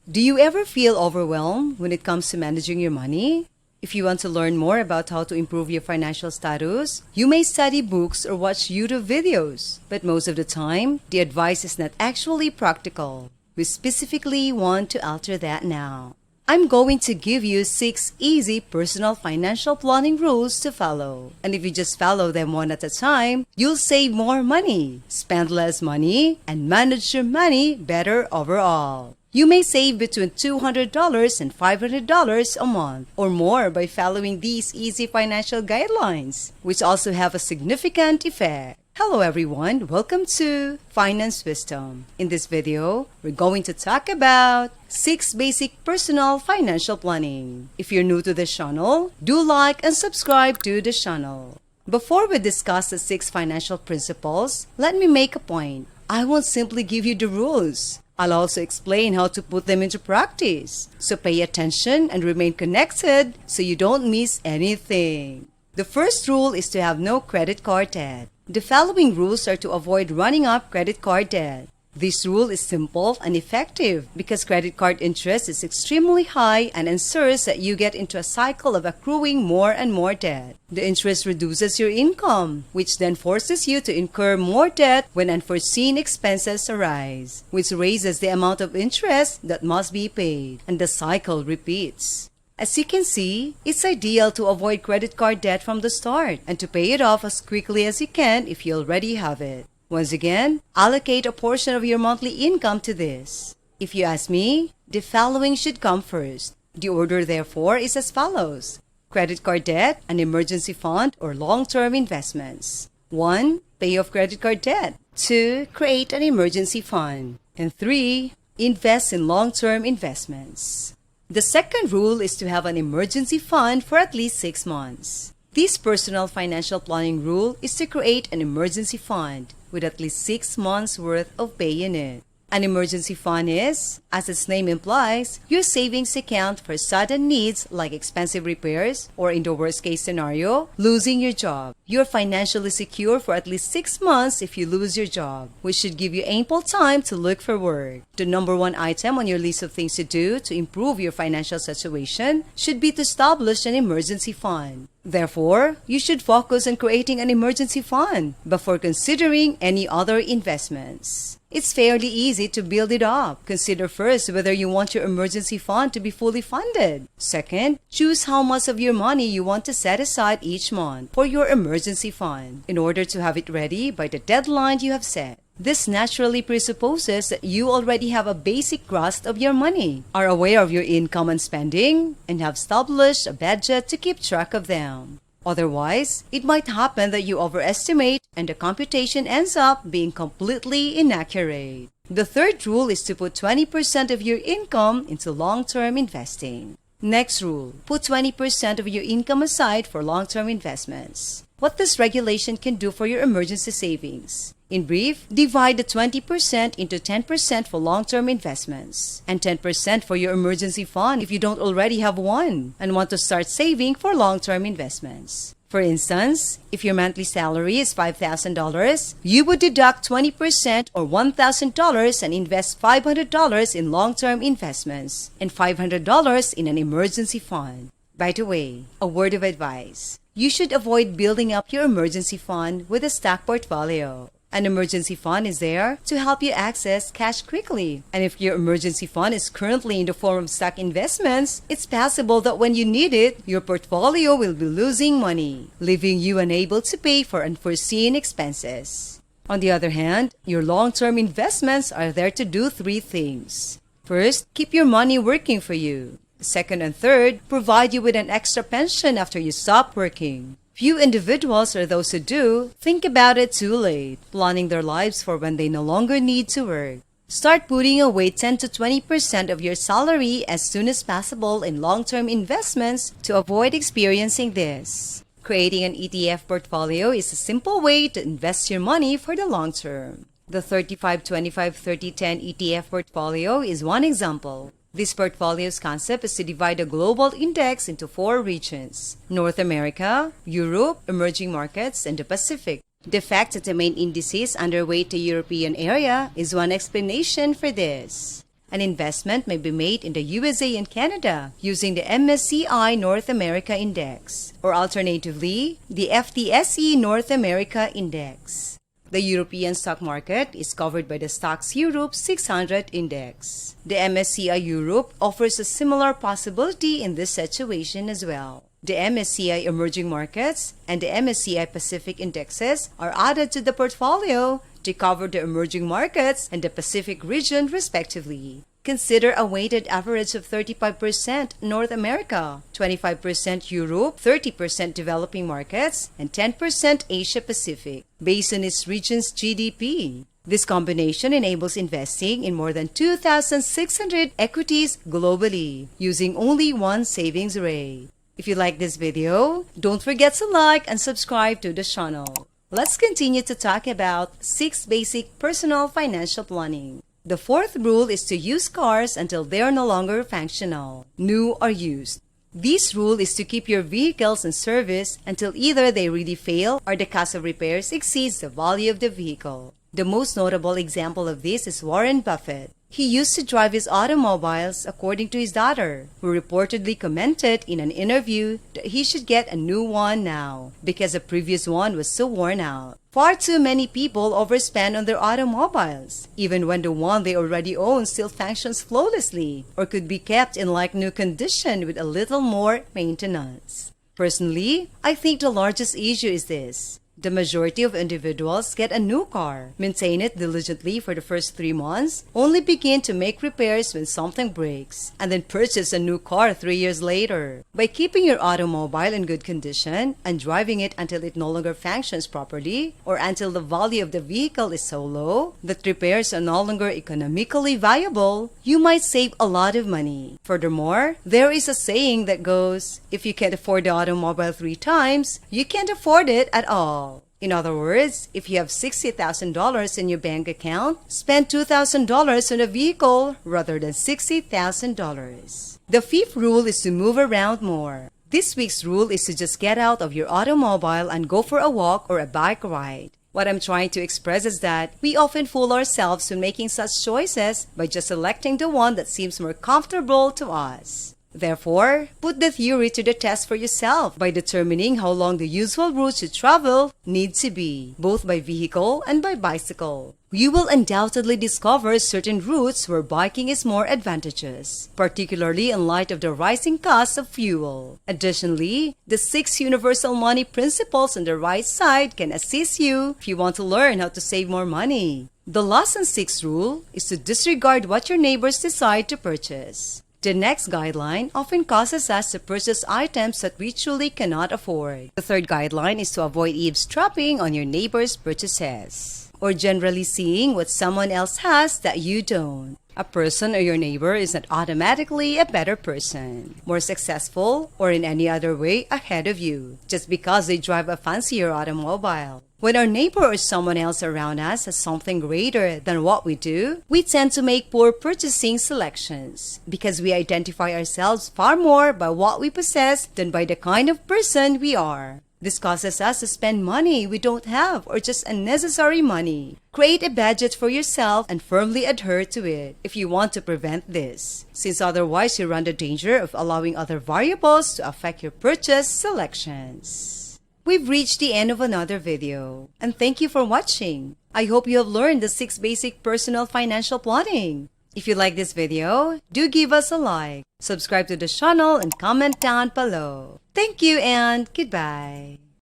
Do you ever feel overwhelmed when it comes to managing your money? If you want to learn more about how to improve your financial status, you may study books or watch YouTube videos. But most of the time, the advice is not actually practical. We specifically want to alter that now. I'm going to give you 6 easy personal financial planning rules to follow. And if you just follow them one at a time, you'll save more money, spend less money, and manage your money better overall. You may save between $200 and $500 a month or more by following these easy financial guidelines, which also have a significant effect. Hello everyone, welcome to Finance Wisdom. In this video, we're going to talk about 6 basic personal financial planning. If you're new to this channel, do like and subscribe to the channel. Before we discuss the 6 financial principles, let me make a point. I won't simply give you the rules. I'll also explain how to put them into practice. So pay attention and remain connected so you don't miss anything. The first rule is to have no credit card debt. The following rules are to avoid running up credit card debt. This rule is simple and effective because credit card interest is extremely high and ensures that you get into a cycle of accruing more and more debt. The interest reduces your income, which then forces you to incur more debt when unforeseen expenses arise, which raises the amount of interest that must be paid, and the cycle repeats. As you can see, it's ideal to avoid credit card debt from the start and to pay it off as quickly as you can if you already have it. Once again, allocate a portion of your monthly income to this. If you ask me, the following should come first. The order, therefore, is as follows: credit card debt, an emergency fund, or long-term investments. 1. Pay off credit card debt. 2. Create an emergency fund. And 3. Invest in long-term investments. The second rule is to have an emergency fund for at least 6 months. This personal financial planning rule is to create an emergency fund with at least 6 months worth of pay in it. An emergency fund is, as its name implies, your savings account for sudden needs like expensive repairs or, in the worst case scenario, losing your job. You're financially secure for at least 6 months if you lose your job, which should give you ample time to look for work. The number 1 item on your list of things to do to improve your financial situation should be to establish an emergency fund. Therefore, you should focus on creating an emergency fund before considering any other investments. It's fairly easy to build it up. Consider first whether you want your emergency fund to be fully funded. Second, choose how much of your money you want to set aside each month for your emergency fund in order to have it ready by the deadline you have set. This naturally presupposes that you already have a basic grasp of your money, are aware of your income and spending, and have established a budget to keep track of them. Otherwise, it might happen that you overestimate and the computation ends up being completely inaccurate. The third rule is to put 20% of your income into long-term investing. Next rule, put 20% of your income aside for long-term investments. What this regulation can do for your emergency savings? In brief, divide the 20% into 10% for long-term investments and 10% for your emergency fund if you don't already have one and want to start saving for long-term investments. For instance, if your monthly salary is $5,000, you would deduct 20% or $1,000 and invest $500 in long-term investments and $500 in an emergency fund. By the way, a word of advice. You should avoid building up your emergency fund with a stock portfolio. An emergency fund is there to help you access cash quickly. And if your emergency fund is currently in the form of stock investments, it's possible that when you need it, your portfolio will be losing money, leaving you unable to pay for unforeseen expenses. On the other hand, your long-term investments are there to do 3 things. First, keep your money working for you. Second and third, provide you with an extra pension after you stop working. Few individuals, or those who do, think about it too late, planning their lives for when they no longer need to work. Start putting away 10 to 20% of your salary as soon as possible in long-term investments to avoid experiencing this. Creating an ETF portfolio is a simple way to invest your money for the long term. The 35-25-30-10 ETF portfolio is one example. This portfolio's concept is to divide the global index into 4 regions: North America, Europe, emerging markets, and the Pacific. The fact that the main indices underweight the European area is one explanation for this. An investment may be made in the USA and Canada using the MSCI North America Index, or alternatively, the FTSE North America Index. The European stock market is covered by the STOXX Europe 600 Index. The MSCI Europe offers a similar possibility in this situation as well. The MSCI Emerging Markets and the MSCI Pacific Indexes are added to the portfolio to cover the emerging markets and the Pacific region respectively. Consider a weighted average of 35% North America, 25% Europe, 30% developing markets, and 10% Asia Pacific, based on its region's GDP. This combination enables investing in more than 2,600 equities globally, using only one savings rate. If you like this video, don't forget to like and subscribe to the channel. Let's continue to talk about 6 basic personal financial planning. The fourth rule is to use cars until they are no longer functional, new or used. This rule is to keep your vehicles in service until either they really fail or the cost of repairs exceeds the value of the vehicle. The most notable example of this is Warren Buffett. He used to drive his automobiles according to his daughter, who reportedly commented in an interview that he should get a new one now because the previous one was so worn out. Far too many people overspend on their automobiles, even when the one they already own still functions flawlessly or could be kept in like new condition with a little more maintenance. Personally, I think the largest issue is this. The majority of individuals get a new car, maintain it diligently for the first 3 months, only begin to make repairs when something breaks, and then purchase a new car 3 years later. By keeping your automobile in good condition and driving it until it no longer functions properly, or until the value of the vehicle is so low that repairs are no longer economically viable, you might save a lot of money. Furthermore, there is a saying that goes, if you can't afford the automobile 3 times, you can't afford it at all. In other words, if you have $60,000 in your bank account, spend $2,000 on a vehicle rather than $60,000. The fifth rule is to move around more. This week's rule is to just get out of your automobile and go for a walk or a bike ride. What I'm trying to express is that we often fool ourselves when making such choices by just selecting the one that seems more comfortable to us. Therefore, put the theory to the test for yourself by determining how long the usual routes you travel need to be, both by vehicle and by bicycle. You will undoubtedly discover certain routes where biking is more advantageous, particularly in light of the rising cost of fuel. Additionally, the 6 universal money principles on the right side can assist you if you want to learn how to save more money. The last and sixth rule is to disregard what your neighbors decide to purchase. The next guideline often causes us to purchase items that we truly cannot afford. The third guideline is to avoid eavesdropping on your neighbor's purchases, or generally seeing what someone else has that you don't. A person or your neighbor is not automatically a better person, more successful, or in any other way ahead of you, just because they drive a fancier automobile. When our neighbor or someone else around us has something greater than what we do, we tend to make poor purchasing selections because we identify ourselves far more by what we possess than by the kind of person we are. This causes us to spend money we don't have or just unnecessary money. Create a budget for yourself and firmly adhere to it if you want to prevent this, since otherwise you run the danger of allowing other variables to affect your purchase selections. We've reached the end of another video, and thank you for watching. I hope you have learned the 6 basic personal financial planning. If you like this video, do give us a like, subscribe to the channel, and comment down below. Thank you and goodbye.